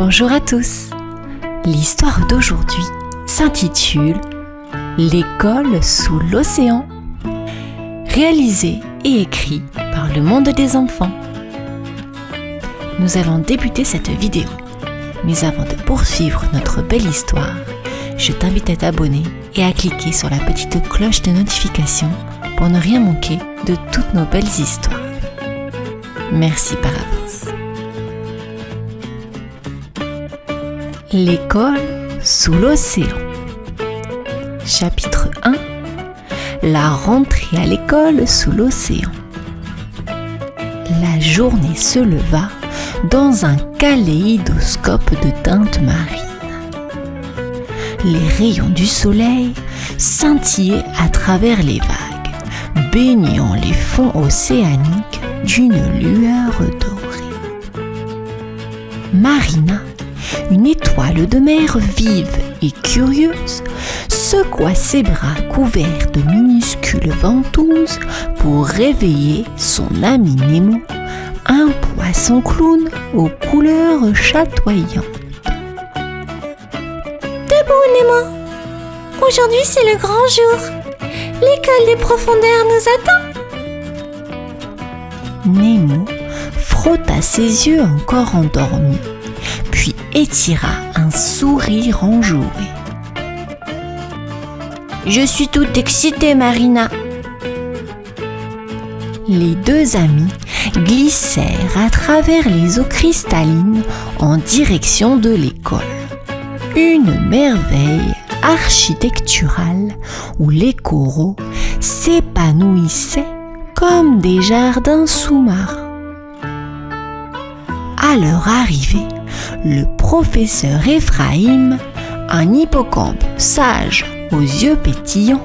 Bonjour à tous. L'histoire d'aujourd'hui s'intitule L'école sous l'océan. Réalisé et écrit par Le Monde des enfants. Nous allons débuter cette vidéo. Mais avant de poursuivre notre belle histoire, je t'invite à t'abonner et à cliquer sur la petite cloche de notification pour ne rien manquer de toutes nos belles histoires. Merci par avance. L'école sous l'océan. Chapitre 1. La rentrée à l'école sous l'océan. La journée se leva dans un kaléidoscope de teintes marines. Les rayons du soleil scintillaient à travers les vagues, baignant les fonds océaniques d'une lueur dorée. Marina, une étoile de mer vive et curieuse, secoua ses bras couverts de minuscules ventouses pour réveiller son ami Nemo, un poisson clown aux couleurs chatoyantes. Debout, Nemo! Aujourd'hui, c'est le grand jour. L'école des profondeurs nous attend. Nemo frotta ses yeux encore endormis, puis étira un sourire enjoué. Je suis toute excitée, Marina. Les deux amis glissèrent à travers les eaux cristallines en direction de l'école. Une merveille architecturale où les coraux s'épanouissaient comme des jardins sous-marins. À leur arrivée, le professeur Ephraim, un hippocampe sage aux yeux pétillants,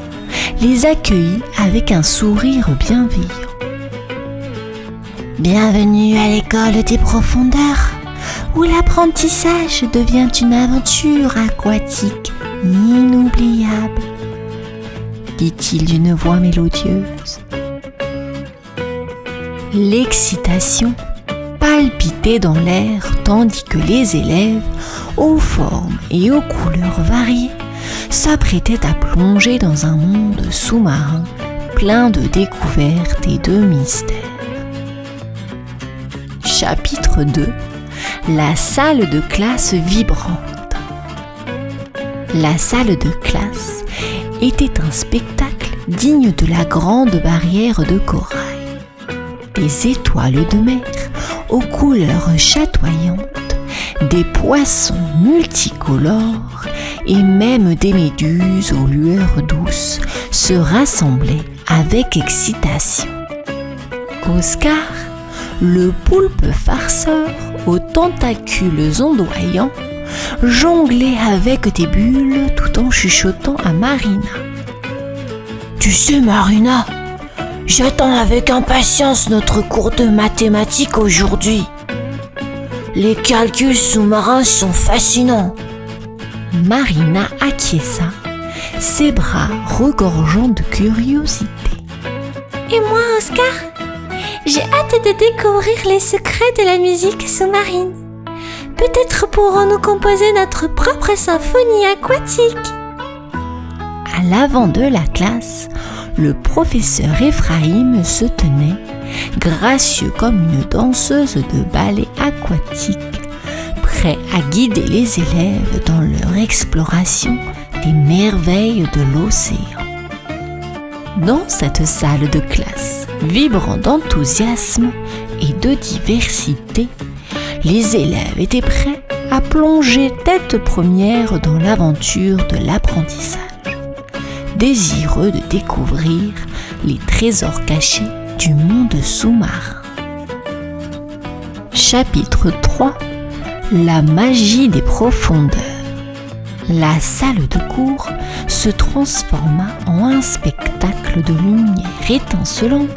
les accueillit avec un sourire bienveillant. Bienvenue à l'école des profondeurs, où l'apprentissage devient une aventure aquatique inoubliable, dit-il d'une voix mélodieuse. L'excitation palpitait dans l'air tandis que les élèves, aux formes et aux couleurs variées, s'apprêtaient à plonger dans un monde sous-marin plein de découvertes et de mystères. Chapitre 2. La salle de classe vibrante. La salle de classe était un spectacle digne de la grande barrière de corail. Des étoiles de mer aux couleurs chatoyantes, des poissons multicolores et même des méduses aux lueurs douces se rassemblaient avec excitation. Oscar, le poulpe farceur aux tentacules ondoyants, jonglait avec des bulles tout en chuchotant à Marina. Tu sais, Marina, j'attends avec impatience notre cours de mathématiques aujourd'hui. Les calculs sous-marins sont fascinants. Marina acquiesça, ses bras regorgeant de curiosité. Et moi, Oscar, j'ai hâte de découvrir les secrets de la musique sous-marine. Peut-être pourrons-nous composer notre propre symphonie aquatique. À l'avant de la classe, le professeur Ephraim se tenait, gracieux comme une danseuse de ballet aquatique, prêt à guider les élèves dans leur exploration des merveilles de l'océan. Dans cette salle de classe, vibrant d'enthousiasme et de diversité, les élèves étaient prêts à plonger tête première dans l'aventure de l'apprentissage, désireux de découvrir les trésors cachés du monde sous-marin. Chapitre 3. La magie des profondeurs. La salle de cours se transforma en un spectacle de lumière étincelante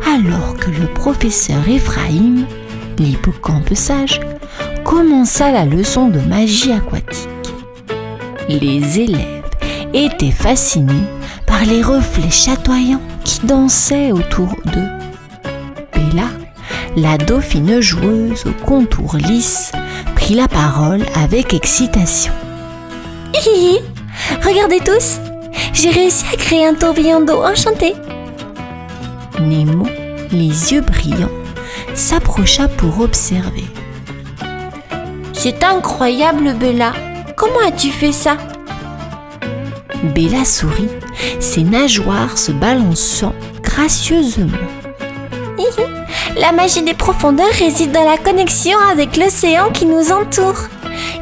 alors que le professeur Ephraim, l'hippocampe sage, commença la leçon de magie aquatique. Les élèves étaient fascinés par les reflets chatoyants qui dansaient autour d'eux. Bella, la dauphine joueuse aux contours lisses, prit la parole avec excitation. Hihi, regardez tous, j'ai réussi à créer un tourbillon d'eau enchanté. Nemo, les yeux brillants, s'approcha pour observer. C'est incroyable, Bella. Comment as-tu fait ça? Bella sourit, ses nageoires se balançant gracieusement. La magie des profondeurs réside dans la connexion avec l'océan qui nous entoure.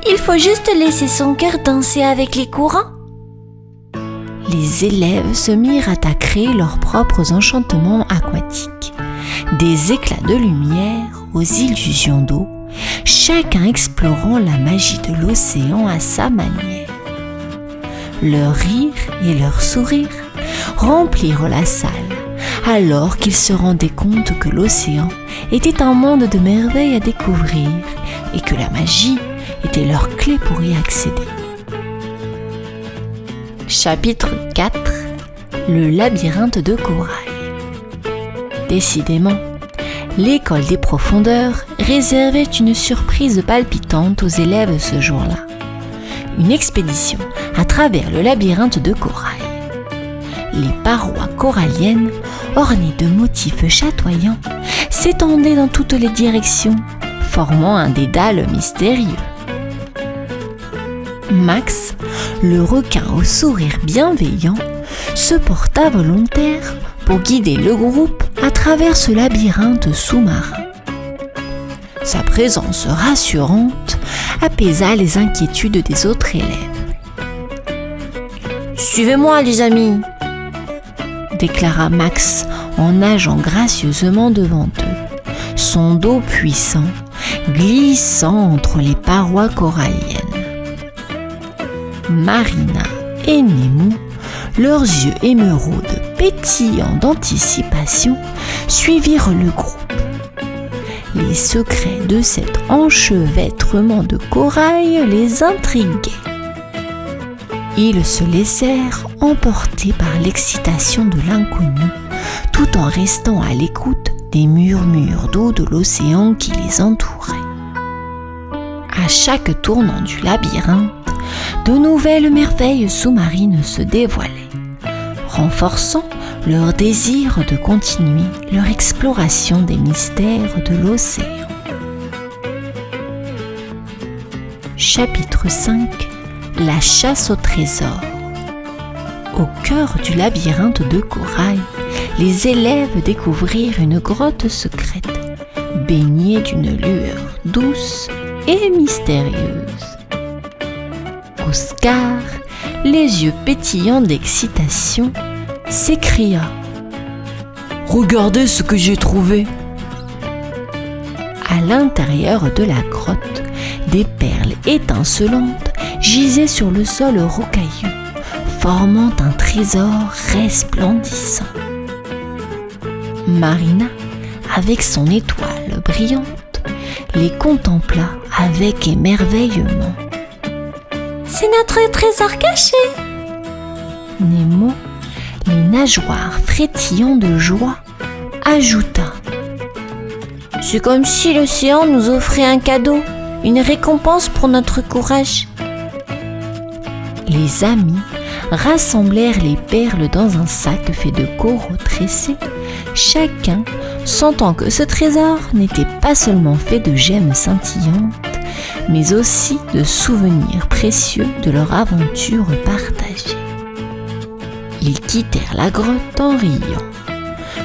Il faut juste laisser son cœur danser avec les courants. Les élèves se mirent à créer leurs propres enchantements aquatiques. Des éclats de lumière aux illusions d'eau, chacun explorant la magie de l'océan à sa manière. Leur rire et leur sourire remplirent la salle, alors qu'ils se rendaient compte que l'océan était un monde de merveilles à découvrir et que la magie était leur clé pour y accéder. Chapitre 4. Le labyrinthe de corail. Décidément, l'école des profondeurs réservait une surprise palpitante aux élèves ce jour-là. Une expédition à travers le labyrinthe de corail. Les parois coralliennes, ornées de motifs chatoyants, s'étendaient dans toutes les directions, formant un dédale mystérieux. Max, le requin au sourire bienveillant, se porta volontaire pour guider le groupe à travers ce labyrinthe sous-marin. Sa présence rassurante apaisa les inquiétudes des autres élèves. « Suivez-moi, les amis !» déclara Max en nageant gracieusement devant eux, son dos puissant, glissant entre les parois coralliennes. Marina et Nemo, leurs yeux émeraudes pétillants d'anticipation, suivirent le groupe. Les secrets de cet enchevêtrement de corail les intriguaient. Ils se laissèrent emporter par l'excitation de l'inconnu, tout en restant à l'écoute des murmures d'eau de l'océan qui les entourait. À chaque tournant du labyrinthe, de nouvelles merveilles sous-marines se dévoilaient, renforçant leur désir de continuer leur exploration des mystères de l'océan. Chapitre 5. La chasse au trésor. Au cœur du labyrinthe de corail, les élèves découvrirent une grotte secrète, baignée d'une lueur douce et mystérieuse. Oscar, les yeux pétillants d'excitation, s'écria « Regardez ce que j'ai trouvé !» À l'intérieur de la grotte, des perles étincelantes gisaient sur le sol rocailleux, formant un trésor resplendissant. Marina, avec son étoile brillante, les contempla avec émerveillement. « C'est notre trésor caché !» Nemo, les nageoires frétillant de joie, ajouta. « C'est comme si l'océan nous offrait un cadeau, une récompense pour notre courage. » Les amis rassemblèrent les perles dans un sac fait de coraux tressés, chacun sentant que ce trésor n'était pas seulement fait de gemmes scintillantes, mais aussi de souvenirs précieux de leur aventure partagée. Ils quittèrent la grotte en riant,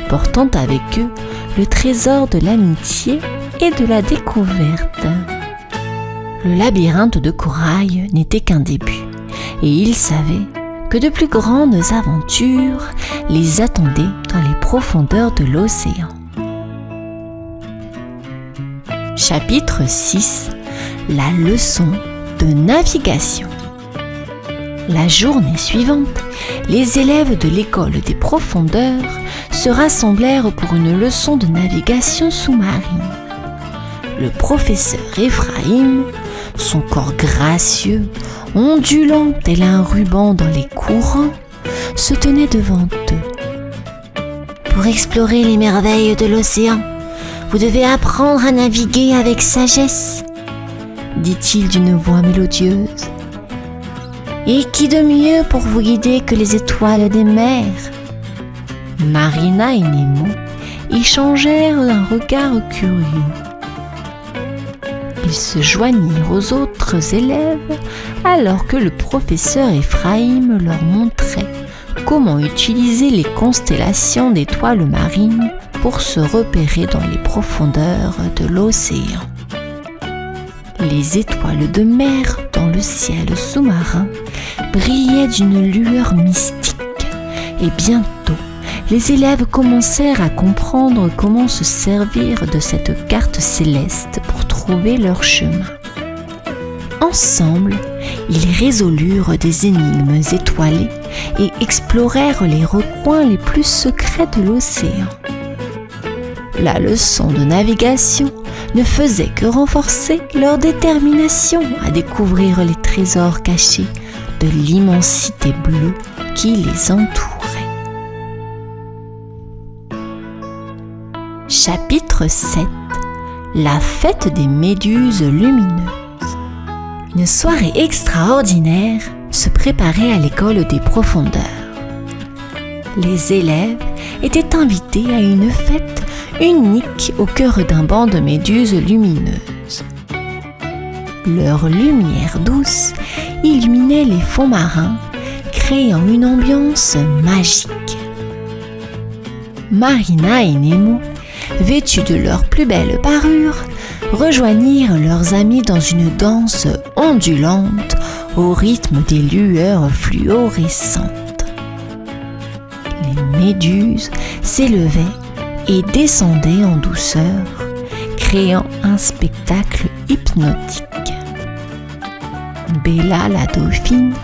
portant avec eux le trésor de l'amitié et de la découverte. Le labyrinthe de corail n'était qu'un début, et ils savaient que de plus grandes aventures les attendaient dans les profondeurs de l'océan. Chapitre 6. La leçon de navigation. La journée suivante, les élèves de l'école des profondeurs se rassemblèrent pour une leçon de navigation sous-marine. Le professeur Ephraim, son corps gracieux, ondulant tel un ruban dans les courants, se tenait devant eux. Pour explorer les merveilles de l'océan, vous devez apprendre à naviguer avec sagesse. dit-il d'une voix mélodieuse. Et qui de mieux pour vous guider que les étoiles des mers ? Marina et Nemo échangèrent un regard curieux. Ils se joignirent aux autres élèves alors que le professeur Ephraim leur montrait comment utiliser les constellations d'étoiles marines pour se repérer dans les profondeurs de l'océan. Les étoiles de mer dans le ciel sous-marin brillaient d'une lueur mystique et bientôt les élèves commencèrent à comprendre comment se servir de cette carte céleste pour trouver leur chemin. Ensemble, ils résolurent des énigmes étoilées et explorèrent les recoins les plus secrets de l'océan. La leçon de navigation ne faisait que renforcer leur détermination à découvrir les trésors cachés de l'immensité bleue qui les entourait. Chapitre 7. La fête des méduses lumineuses. Une soirée extraordinaire se préparait à l'école des profondeurs. Les élèves étaient invités à une fête unique au cœur d'un banc de méduses lumineuses. Leur lumière douce illuminait les fonds marins, créant une ambiance magique. Marina et Nemo, vêtus de leur plus belle parure, rejoignirent leurs amis dans une danse ondulante au rythme des lueurs fluorescentes. Les méduses s'élevaient et descendaient en douceur, créant un spectacle hypnotique. Bella la dauphine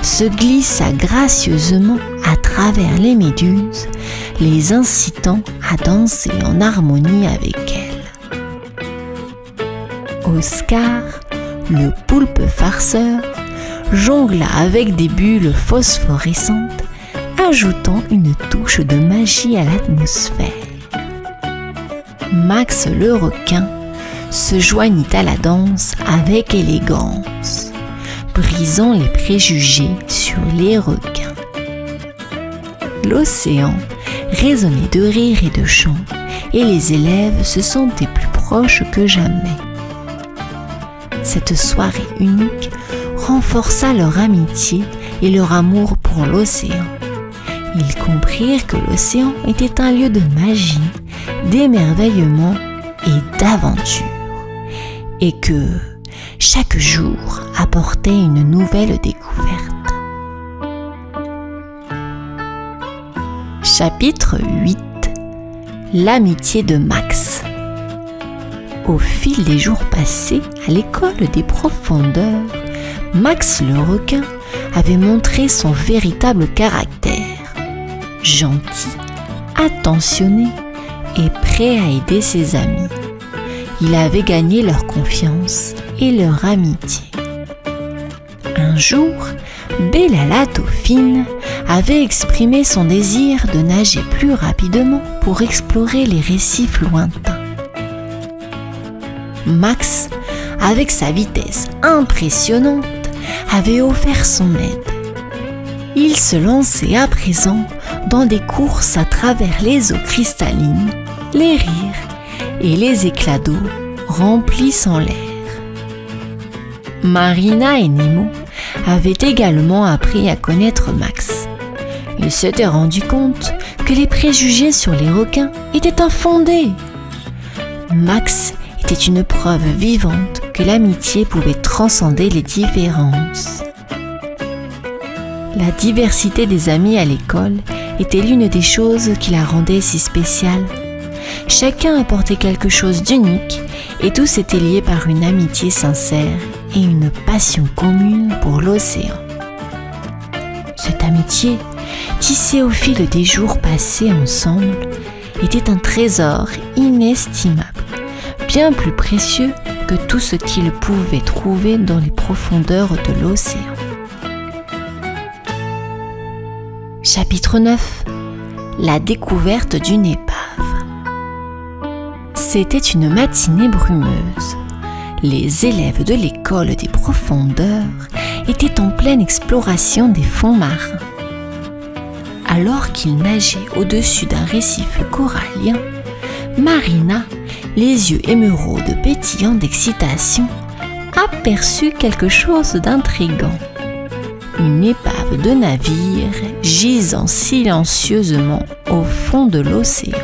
se glissa gracieusement à travers les méduses, les incitant à danser en harmonie avec elle. Oscar, le poulpe farceur, jongla avec des bulles phosphorescentes, ajoutant une touche de magie à l'atmosphère. Max le requin se joignit à la danse avec élégance, brisant les préjugés sur les requins. L'océan résonnait de rires et de chants, et les élèves se sentaient plus proches que jamais. Cette soirée unique renforça leur amitié et leur amour pour l'océan. Ils comprirent que l'océan était un lieu de magie, d'émerveillement et d'aventure, et que chaque jour apportait une nouvelle découverte. Chapitre 8. L'amitié de Max. Au fil des jours passés à l'école des profondeurs, Max le requin avait montré son véritable caractère. Gentil, attentionné et prêt à aider ses amis. Il avait gagné leur confiance et leur amitié. Un jour, Bella la dauphine avait exprimé son désir de nager plus rapidement pour explorer les récifs lointains. Max, avec sa vitesse impressionnante, avait offert son aide. Il se lançait à présent dans des courses à travers les eaux cristallines, les rires et les éclats d'eau remplissant l'air. Marina et Nemo avaient également appris à connaître Max. Ils s'étaient rendus compte que les préjugés sur les requins étaient infondés. Max était une preuve vivante que l'amitié pouvait transcender les différences. La diversité des amis à l'école était l'une des choses qui la rendait si spéciale. Chacun apportait quelque chose d'unique et tous étaient liés par une amitié sincère et une passion commune pour l'océan. Cette amitié, tissée au fil des jours passés ensemble, était un trésor inestimable, bien plus précieux que tout ce qu'ils pouvaient trouver dans les profondeurs de l'océan. Chapitre 9. La découverte d'une épave. C'était une matinée brumeuse. les élèves de l'école des profondeurs étaient en pleine exploration des fonds marins. Alors qu'ils nageaient au-dessus d'un récif corallien, Marina, les yeux émeraudes pétillants d'excitation, aperçut quelque chose d'intrigant. Une épave de navire gisant silencieusement au fond de l'océan.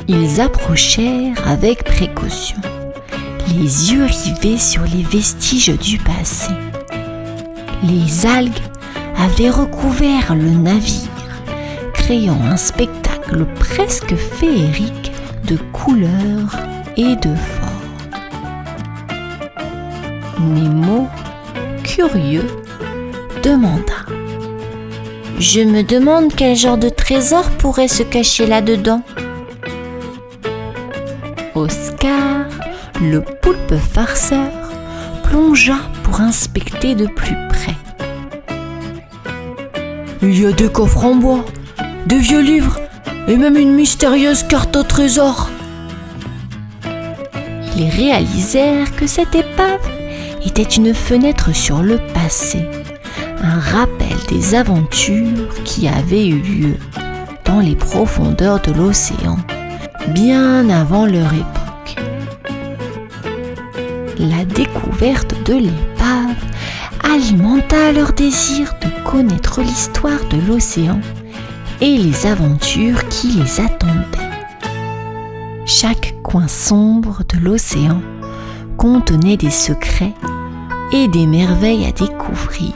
Ils approchèrent avec précaution, les yeux rivés sur les vestiges du passé. Les algues avaient recouvert le navire, créant un spectacle presque féerique de couleurs et de formes. Nemo, curieux, demanda: « Je me demande quel genre de trésor pourrait se cacher là-dedans. » Oscar, le poulpe farceur, plongea pour inspecter de plus près. Il y a des coffres en bois, de vieux livres et même une mystérieuse carte au trésor. Ils réalisèrent que cette épave était une fenêtre sur le passé, un rappel des aventures qui avaient eu lieu dans les profondeurs de l'océan, bien avant leur époque. La découverte de l'épave alimenta leur désir de connaître l'histoire de l'océan et les aventures qui les attendaient. Chaque coin sombre de l'océan contenait des secrets et des merveilles à découvrir,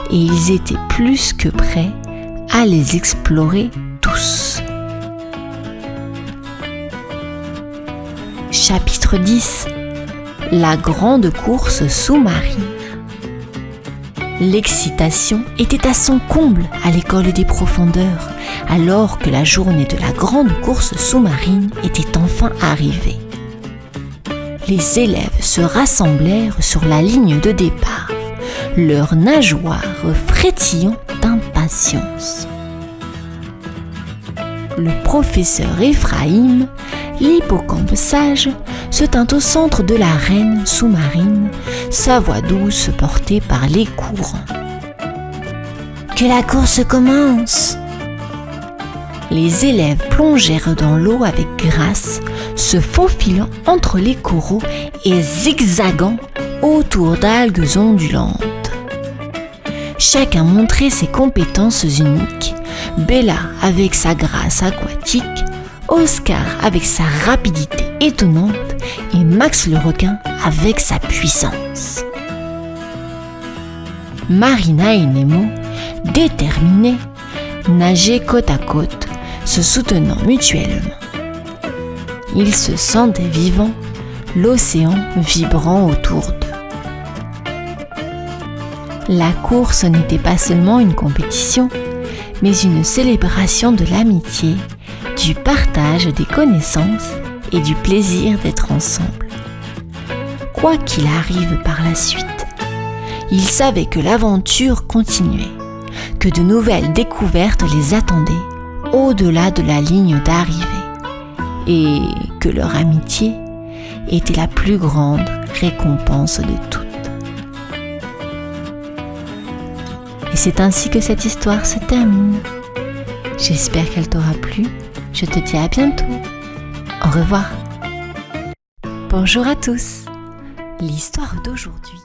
et ils étaient plus que prêts à les explorer tous. Chapitre 10 : La grande course sous-marine. L'excitation était à son comble à l'école des profondeurs, alors que la journée de la grande course sous-marine était enfin arrivée. Les élèves se rassemblèrent sur la ligne de départ, leurs nageoires frétillant d'impatience. Le professeur Ephraim, l'hippocampe sage, se tint au centre de l'arène sous-marine, sa voix douce portée par les courants. « Que la course commence !» Les élèves plongèrent dans l'eau avec grâce, se faufilant entre les coraux et zigzagant autour d'algues ondulantes. Chacun montrait ses compétences uniques, Bella avec sa grâce aquatique, Oscar avec sa rapidité étonnante et Max le requin avec sa puissance. Marina et Nemo, déterminés, nageaient côte à côte, se soutenant mutuellement. Ils se sentaient vivants, l'océan vibrant autour d'eux. La course n'était pas seulement une compétition, mais une célébration de l'amitié, du partage des connaissances et du plaisir d'être ensemble. Quoi qu'il arrive par la suite, ils savaient que l'aventure continuait, que de nouvelles découvertes les attendaient au-delà de la ligne d'arrivée, et que leur amitié était la plus grande récompense de toutes. Et c'est ainsi que cette histoire se termine. J'espère qu'elle t'aura plu. Je te dis à bientôt. Au revoir. Bonjour à tous. L'histoire d'aujourd'hui